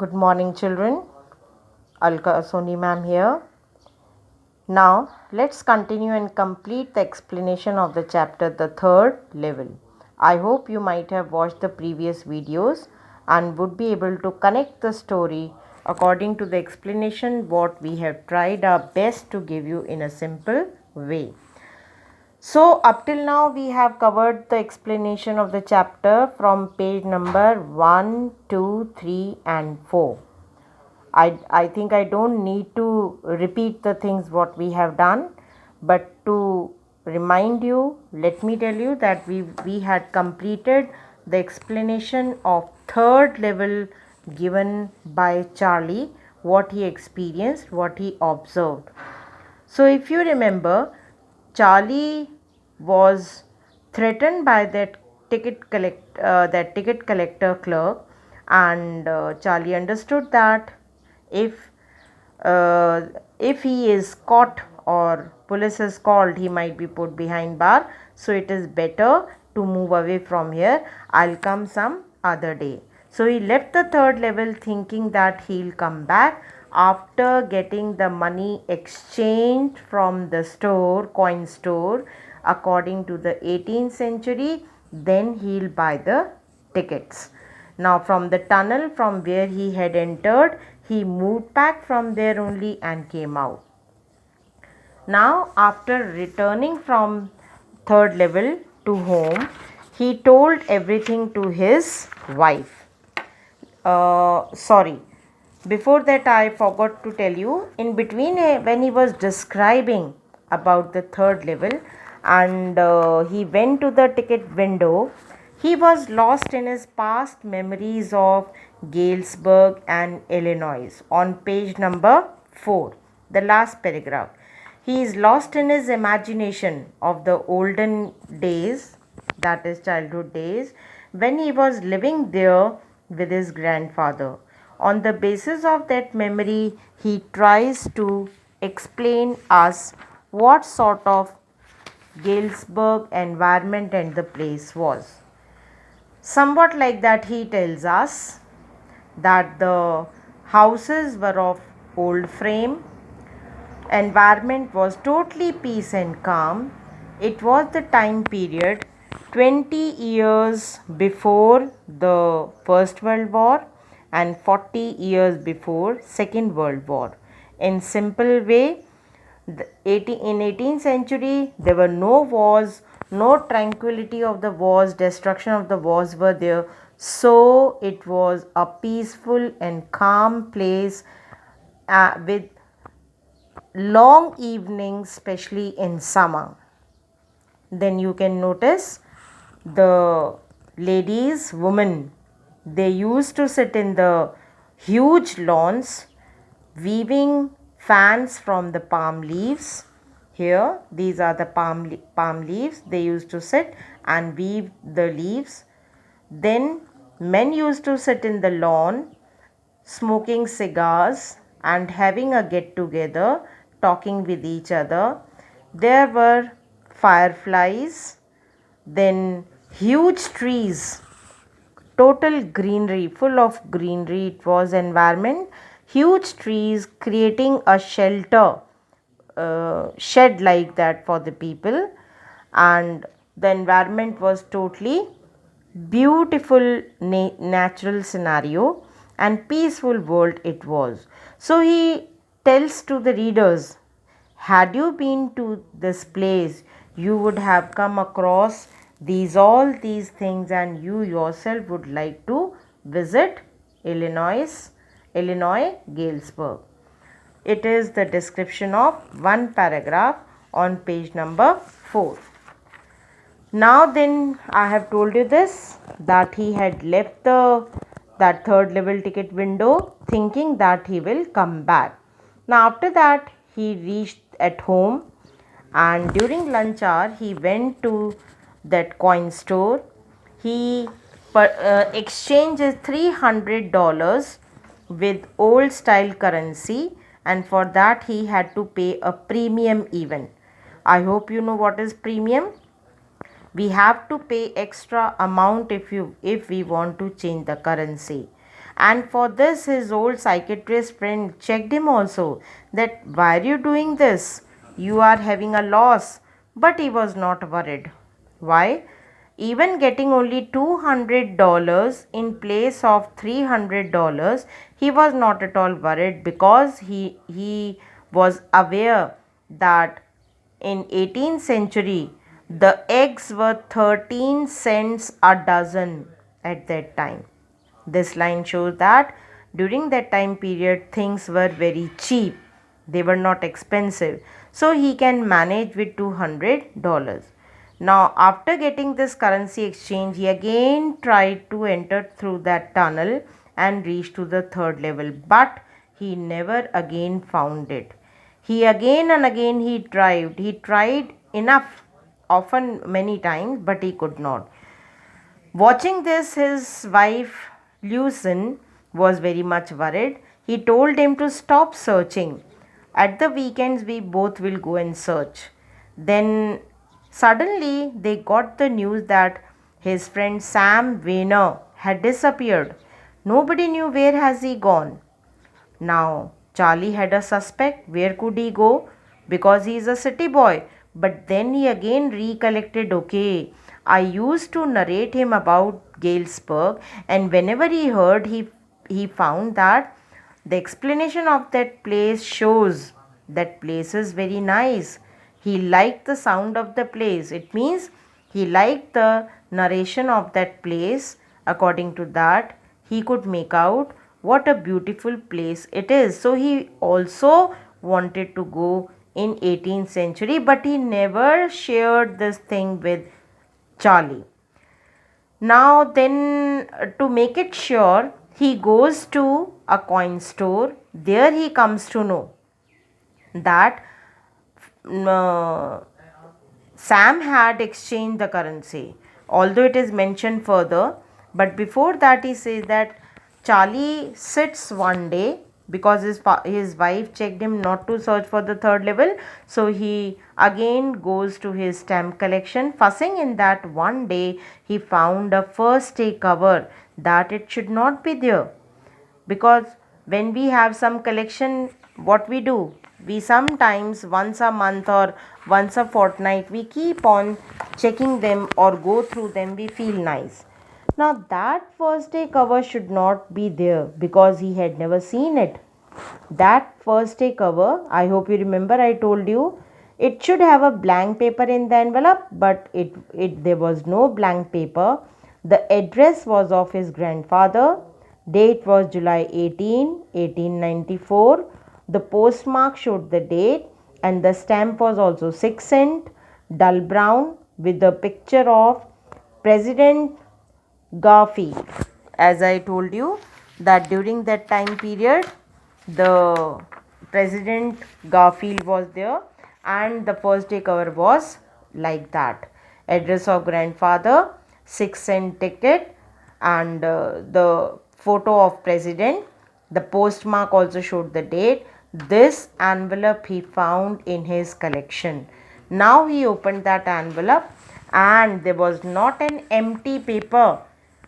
Good morning, children. Alka Soni ma'am here. Now, let's continue and complete the explanation of the chapter The Third Level. I hope you might have watched the previous videos and would be able to connect the story according to the explanation what we have tried our best to give you in a simple way. So, up till now, we have covered the explanation of the chapter from page number 1, 2, 3, and 4. I think I don't need to repeat the things what we have done, but to remind you, let me tell you that we had completed the explanation of third level given by Charlie, what he experienced, what he observed. So if you remember, Charlie was threatened by that ticket collector clerk, and Charlie understood that if uh, if he is caught or police is called, he might be put behind bar. So it is better to move away from here. I'll come some other day. So he left the third level thinking that he'll come back after getting the money exchanged from the store, coin store, according to the 18th century. Then he'll buy the tickets. Now, from the tunnel from where he had entered, he moved back from there only and came out. Now, after returning from third level to home, he told everything to his wife. Sorry, before that, I forgot to tell you, in between, when he was describing about the third level and he went to the ticket window, he was lost in his past memories of Galesburg and Illinois on page number 4, the last paragraph. He is lost in his imagination of the olden days, that is childhood days, when he was living there with his grandfather. On the basis of that memory, he tries to explain us what sort of Galesburg environment and the place was. Somewhat like that, he tells us that the houses were of old frame, environment was totally peace and calm. It was the time period 20 years before the First World War and 40 years before Second World War. In simple way, in 18th century there were no wars, no tranquility of the wars, destruction of the wars were there. So it was a peaceful and calm place with long evenings, especially in summer. Then you can notice the ladies, women, they used to sit in the huge lawns weaving fans from the palm leaves. Here, these are the palm leaves. They used to sit and weave the leaves. Then men used to sit in the lawn smoking cigars and having a get together, talking with each other. There were fireflies, then huge trees, total greenery, full of greenery. It was environment, huge trees creating a shelter, shed like that for the people, and the environment was totally beautiful natural scenario and peaceful world it was. So he tells to the readers, had you been to this place, you would have come across all these things and you yourself would like to visit Illinois Galesburg. It is the description of one paragraph on page number 4. Now then, I have told you this, that he had left that third level ticket window thinking that he will come back. Now after that, he reached at home, and during lunch hour he went to that coin store. He exchanged $300 with old style currency, and for that he had to pay a premium even. I hope you know what is premium. We have to pay extra amount if we want to change the currency, And for this, his old psychiatrist friend checked him also, that why are you doing this? You are having a loss. But he was not worried. Why? Even getting only $200 in place of $300, he was not at all worried, because he was aware that in 18th century the eggs were 13 cents a dozen at that time. This line shows that during that time period things were very cheap, they were not expensive, so he can manage with $200. Now, after getting this currency exchange, he again tried to enter through that tunnel and reach to the third level, but he never again found it. He again and again he tried enough, often many times, but he could not. Watching this, his wife Lucien was very much worried. He told him to stop searching. At the weekends, we both will go and search. Then suddenly they got the news that his friend Sam Weiner had disappeared. Nobody knew where has he gone. Now, Charlie had a suspect. Where could he go? Because he is a city boy. But then he again recollected, okay, I used to narrate him about Galesburg, and whenever he heard, he found that the explanation of that place shows that place is very nice. He liked the sound of the place. It means he liked the narration of that place. According to that, he could make out what a beautiful place it is. So he also wanted to go in 18th century, but he never shared this thing with Charlie. Now then, to make it sure, he goes to a coin store. There he comes to know that uh, Sam had exchanged the currency, although it is mentioned further. But before that, he says that Charlie sits one day, because his wife checked him not to search for the third level. So he again goes to his stamp collection. Fussing in that one day, he found a first day cover that it should not be there, because when we have some collection, what we do, we sometimes once a month or once a fortnight we keep on checking them or go through them, we feel nice. Now that first day cover should not be there, because he had never seen it. That first day cover, I hope you remember, I told you it should have a blank paper in the envelope, but it there was no blank paper. The address was of his grandfather. Date was July 18, 1894. The postmark showed the date, and the stamp was also 6 cent, dull brown, with the picture of President Garfield. As I told you, that during that time period, the President Garfield was there, and the first day cover was like that. Address of grandfather, 6 cent ticket, and the photo of president. The postmark also showed the date. This envelope he found in his collection. Now he opened that envelope, and there was not an empty paper.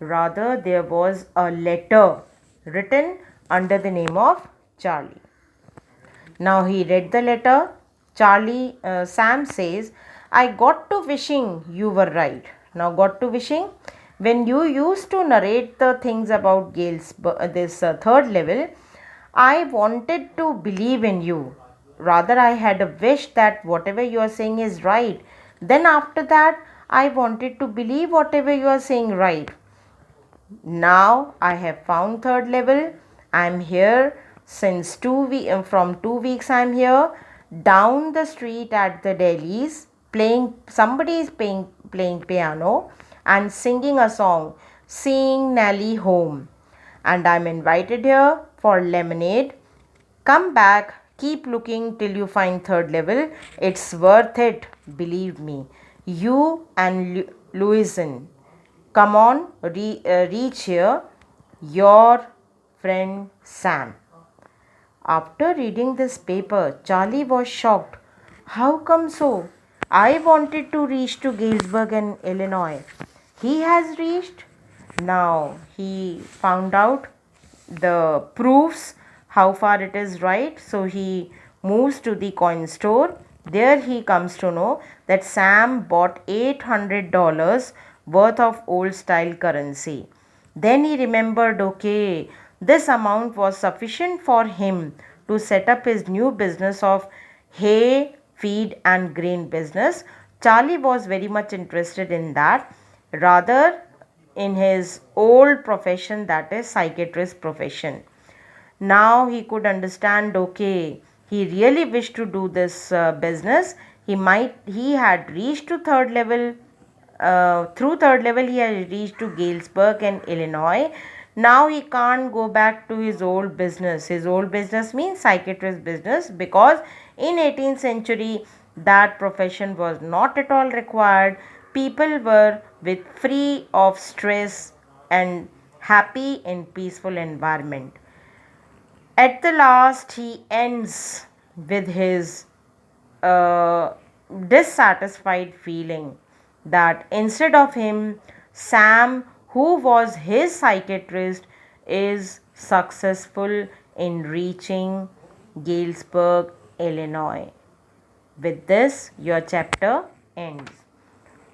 Rather, there was a letter written under the name of Charlie. Now he read the letter. Sam says, I got to wishing you were right. Now, got to wishing, when you used to narrate the things about this third level, I wanted to believe in you. Rather, I had a wish that whatever you are saying is right. Then, after that, I wanted to believe whatever you are saying right. Now I have found third level. I am here since from 2 weeks. I am here down the street at the Delhi's, playing. Somebody is playing piano and singing a song, "Seeing Nellie Home," and I am invited here for lemonade. Come back. Keep looking till you find third level. It's worth it. Believe me. You and Louison. Come on, reach here. Your friend Sam. After reading this paper, Charlie was shocked. How come so? I wanted to reach to Galesburg in Illinois. He has reached. Now he found out the proofs how far it is right. So he moves to the coin store. There he comes to know that Sam bought $800 worth of old style currency. Then he remembered, okay, this amount was sufficient for him to set up his new business of hay, feed, and grain business. Charlie was very much interested in that, rather in his old profession, that is psychiatrist profession. Now he could understand, okay, he really wished to do this business. He had reached to third level. Through third level he had reached to Galesburg and Illinois. Now he can't go back to his old business. His old business means psychiatrist business, because in 18th century that profession was not at all required. People were with free of stress and happy in peaceful environment. At the last, he ends with his uh, dissatisfied feeling that instead of him, Sam, who was his psychiatrist, is successful in reaching Galesburg, Illinois. With this, your chapter ends.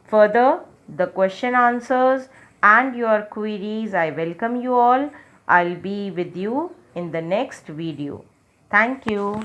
Further, the question answers and your queries, I welcome you all. I'll be with you in the next video. Thank you.